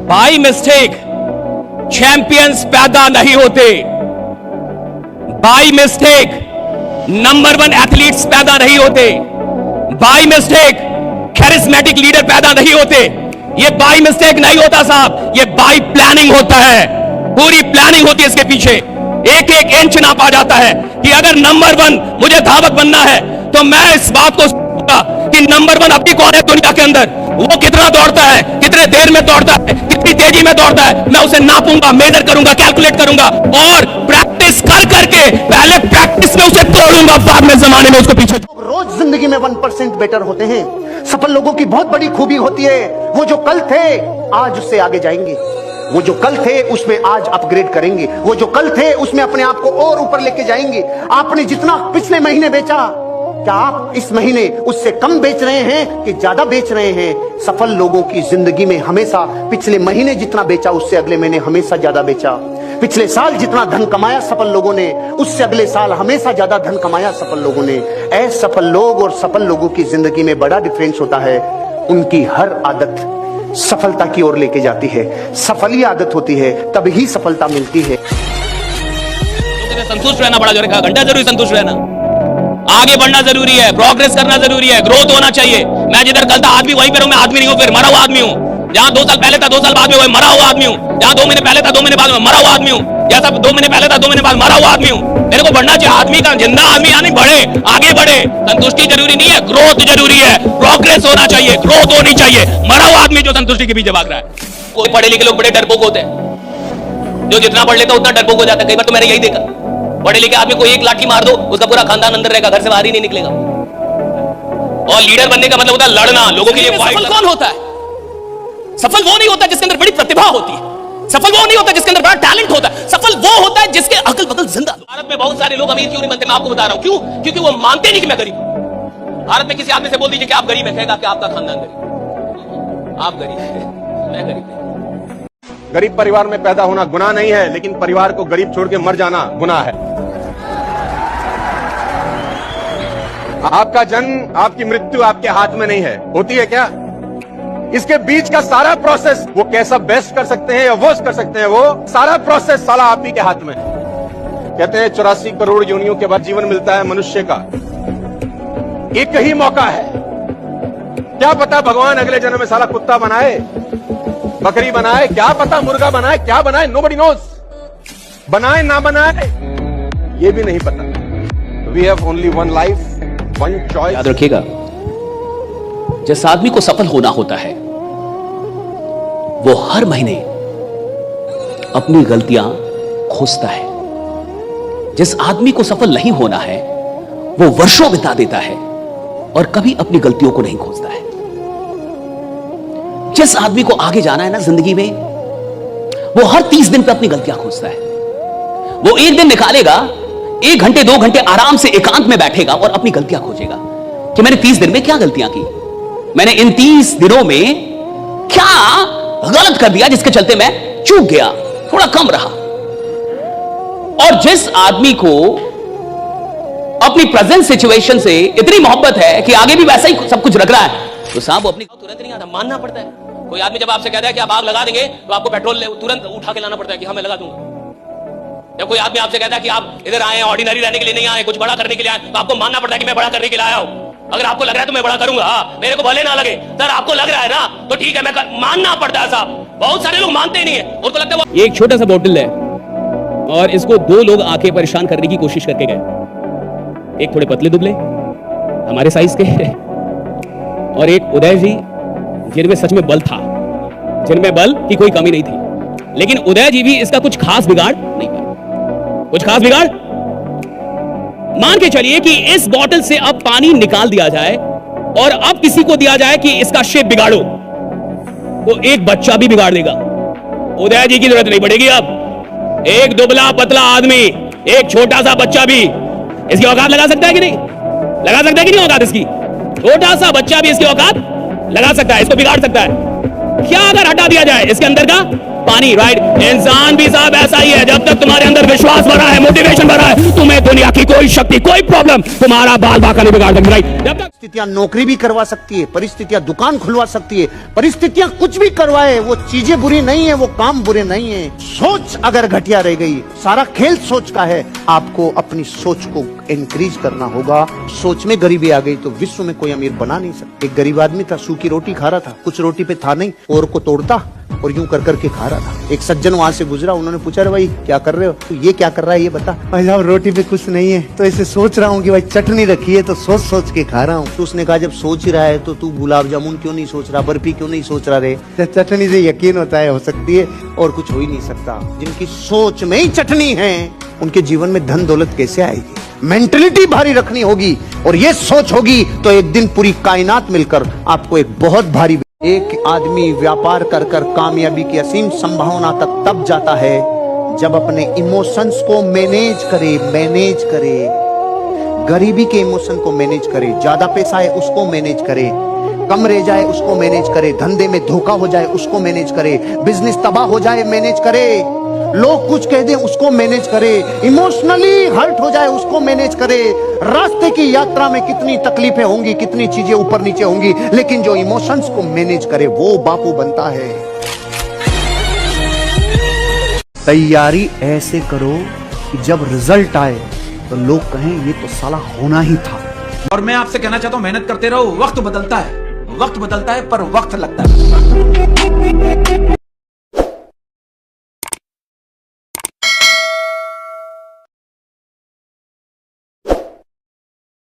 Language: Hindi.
बाय मिस्टेक चैंपियंस पैदा नहीं होते, बाय मिस्टेक नंबर 1 एथलीट्स पैदा नहीं होते, बाय मिस्टेक कैरिस्मेटिक लीडर पैदा नहीं होते। ये बाय मिस्टेक नहीं होता साहब, ये बाय प्लानिंग होता है। पूरी प्लानिंग होती है इसके पीछे। एक एक इंच नापा जाता है कि अगर नंबर 1 मुझे धावक बनना है तो मैं इस बात को कि नंबर 1 अभी कौन है दुनिया के अंदर, वो कितना दौड़ता है, कितने देर में दौड़ता है, कितनी तेजी में दौड़ता है, मैं उसे नापूंगा, मेजर करूंगा, कैलकुलेट करूंगा और प्रैक्टिस कर करके पहले प्रैक्टिस में उसे तोड़ूंगा, बाद में जमाने में उसको पीछे। रोज जिंदगी में 1% बेटर होते हैं। सफल लोगों की बहुत बड़ी खूबी होती है, वो जो कल थे आज उससे आगे जाएंगे, वो जो कल थे उसमें आज अपग्रेड करेंगे, वो जो कल थे उसमें अपने आप को और ऊपर लेके जाएंगे। आपने जितना पिछले महीने बेचा, क्या आप इस महीने उससे कम बेच रहे हैं कि ज्यादा बेच रहे हैं? सफल लोगों की जिंदगी में हमेशा पिछले महीने जितना बेचा उससे अगले महीने हमेशा ज्यादा बेचा। पिछले साल जितना धन कमाया सफल लोगों ने, उससे अगले साल हमेशा ज्यादा धन कमाया सफल लोगों ने। असफल लोग और सफल लोगों की जिंदगी में बड़ा डिफरेंस होता है। उनकी हर आदत सफलता की ओर लेके जाती है। सफल ही आदत होती है, तब ही सफलता मिलती है। संतुष्ट रहना बड़ा जरूरी है, घंटा जरूरी संतुष्ट रहना, आगे बढ़ना जरूरी है, प्रोग्रेस करना जरूरी है, ग्रोथ होना चाहिए। मैं जिधर कल था आज भी वहीं पर हूं, मैं आदमी नहीं हूं, फिर मरा हुआ आदमी हूं। जहां 2 साल पहले था 2 साल बाद में वही मरा हुआ आदमी हूं। जहां 2 महीने पहले था 2 महीने बाद में मरा हुआ आदमी हूं। जैसा 2 महीने पहले था 2 महीने बाद मरा हुआ आदमी हूं। मेरे को बढ़ना चाहिए, आदमी का जिंदा आदमी यानी बढ़े, आगे बढ़े। संतुष्टि जरूरी नहीं है, ग्रोथ जरूरी है, प्रोग्रेस होना चाहिए, ग्रोथ होनी चाहिए। मरा हुआ आदमी जो संतुष्टि के पीछे भाग रहा है। कोई पढ़े लिखे लोग बड़े डरपोक होते हैं, जो जितना पढ़ लेता है उतना डरपोक हो जाता है। कई बार तो मैंने यही देखा, पढ़े लिखे आदमी को एक लाठी मार दो उसका पूरा खानदान अंदर रहेगा, घर से बाहर ही नहीं निकलेगा। और लीडर बनने का मतलब होता है लड़ना, लोगों के लिए। सफल कौन होता है? सफल वो नहीं होता जिसके अंदर बड़ी प्रतिभा होती है, सफल वो नहीं होता जिसके अंदर बड़ा टैलेंट होता है, सफल वो होता है जिसके अगल बगल जिंदा। भारत में बहुत सारे लोग अमीर क्यों नहीं बनते, मैं आपको बता रहा हूं क्यों? क्योंकि वो मानते नहीं कि मैं गरीब हूं। भारत में किसी आदमी से बोल दीजिए कि आप गरीब है, कहेगा कि आपका खानदान गरीब, आप गरीब है, मैं गरीब नहीं। गरीब परिवार में पैदा होना गुनाह नहीं है, लेकिन परिवार को गरीब छोड़ के मर जाना गुनाह है। आपका जन्म, आपकी मृत्यु आपके हाथ में नहीं है, होती है क्या? इसके बीच का सारा प्रोसेस, वो कैसा बेस्ट कर सकते हैं या वर्स्ट कर सकते हैं, वो सारा प्रोसेस साला आप ही के हाथ में है। कहते हैं 84 करोड़ योनियों के बाद जीवन मिलता है मनुष्य का, एक ही मौका है। क्या पता भगवान अगले जन्म में साला कुत्ता बनाए, बकरी बनाए, क्या पता मुर्गा बनाए, क्या बनाए, नोबडी नोज। बनाए ना बनाए ये भी नहीं पता। We have only one life, one choice. याद रखिएगा, जिस आदमी को सफल होना होता है वो हर महीने अपनी गलतियां खोजता है। जिस आदमी को सफल नहीं होना है वो वर्षों बिता देता है और कभी अपनी गलतियों को नहीं खोजता है। जिस आदमी को आगे जाना है ना जिंदगी में, वो हर 30 दिन पे अपनी गलतियां खोजता है। वो एक दिन निकालेगा, 1 घंटे 2 घंटे आराम से एकांत में बैठेगा और अपनी गलतियां खोजेगा कि मैंने 30 दिन में क्या गलतियां की, मैंने इन 30 दिनों में क्या गलत कर दिया जिसके चलते मैं चूक गया, थोड़ा कम रहा। और जिस आदमी को अपनी प्रेजेंट सिचुएशन से इतनी मोहब्बत है कि आगे भी वैसा ही सब कुछ रख रहा है, तो साहब वो अपनी तुरंत नहीं आता, मानना पड़ता है। कोई आदमी जब आपसे कहता है कि आप आग लगा देंगे तो आपको पेट्रोल तुरंत उठा के लाना पड़ता है कि हाँ मैं लगा दूंगा। जब कोई आदमी आपसे कहता है कि आप इधर आए हैं ऑर्डिनरी रहने के लिए नहीं आए, कुछ बड़ा करने के लिए आए, तो आपको मानना पड़ता है कि मैं बड़ा करने के लिए आया हूं। अगर आपको लग रहा है तो मैं बड़ा करूंगा, मेरे को भले ना लगे, सर आपको लग रहा है ना तो ठीक है, मैं मानना पड़ता है साहब। बहुत सारे लोग मानते ही नहीं है, उनको लगता है ये एक छोटा सा बोतल है और इसको 2 लोग आके परेशान करने की कोशिश करके गए। एक थोड़े पतले दुबले हमारे साइज के और एक उदय जी जिनमें सच में बल था, जिनमें बल की कोई कमी नहीं थी। लेकिन उदय जी भी इसका कुछ खास बिगाड़ नहीं पाए। कुछ खास बिगाड़ मान के चलिए कि इस बोतल से अब पानी निकाल दिया जाए और अब किसी को दिया जाए कि इसका शेप बिगाड़ो, तो एक बच्चा भी बिगाड़ देगा। उदय जी की जरूरत नहीं पड़ेगी। अब एक दुबला पतला आदमी, एक छोटा सा बच्चा भी इसकी औकात लगा सकता है कि नहीं? लगा सकता है कि नहीं औकात इसकी? छोटा सा बच्चा भी इसकी औकात लगा सकता है, इसको बिगाड़ सकता है। क्या अगर हटा दिया जाए इसके अंदर का पानी, राइट? इंसान भी साहब ऐसा ही है, जब तक तुम्हारे अंदर विश्वास भरा है, मोटिवेशन भरा है, तुम्हें दुनिया की कोई शक्ति, कोई प्रॉब्लम तुम्हारा बाल बाका नहीं बिगाड़ देंगे, राइट? जब तक परिस्थितियां नौकरी भी करवा सकती है, परिस्थितियां दुकान खुलवा सकती है, परिस्थितियां कुछ भी करवाए, वो चीजें बुरी नहीं है, वो काम बुरे नहीं है। सोच अगर घटिया रह गई, सारा खेल सोच का है। आपको अपनी सोच को इंक्रीज करना होगा। सोच में गरीबी आ गई तो विश्व में कोई अमीर बना नहीं सकता। एक गरीब आदमी था, सूखी रोटी खा रहा था, कुछ रोटी पे था नहीं, और को तोड़ता और यूं कर करके खा रहा था। एक सज्जन वहां से गुजरा, उन्होंने पूछा, अरे भाई क्या कर रहे हो? तो ये क्या कर रहा है ये बता। भाई साहब रोटी पे कुछ नहीं है, तो ऐसे सोच रहा हूँ कि भाई चटनी रखी है तो सोच सोच के खा रहा हूँ। तो उसने कहा, जब सोच ही रहा है तो तू गुलाब जामुन क्यों नहीं सोच रहा, बर्फी क्यों नहीं सोच रहा रे? चटनी से यकीन होता है हो सकती है और कुछ हो ही नहीं सकता। जिनकी सोच में ही चटनी है उनके जीवन में धन दौलत कैसे आएगी? मेंटलिटी भारी रखनी होगी और ये सोच होगी तो एक दिन पूरी कायनात मिलकर आपको एक बहुत भारी। एक आदमी व्यापार कर कर कामयाबी की असीम संभावना तक तब जाता है जब अपने इमोशंस को मैनेज करे। गरीबी के इमोशन को मैनेज करे, ज्यादा पैसा है उसको मैनेज करे, कम रह जाए उसको मैनेज करे, धंधे में धोखा हो जाए उसको मैनेज करे, बिजनेस तबाह हो जाए मैनेज करे, लोग कुछ कह दें उसको मैनेज करे, इमोशनली हर्ट हो जाए उसको मैनेज करे। रास्ते की यात्रा में कितनी तकलीफें होंगी, कितनी चीजें ऊपर नीचे होंगी, लेकिन जो इमोशंस को मैनेज करे वो बापू बनता है। तैयारी ऐसे करो कि जब रिजल्ट आए तो लोग कहें ये तो साला होना ही था। और मैं आपसे कहना चाहता हूं, मेहनत करते रहो। वक्त बदलता है पर वक्त लगता है।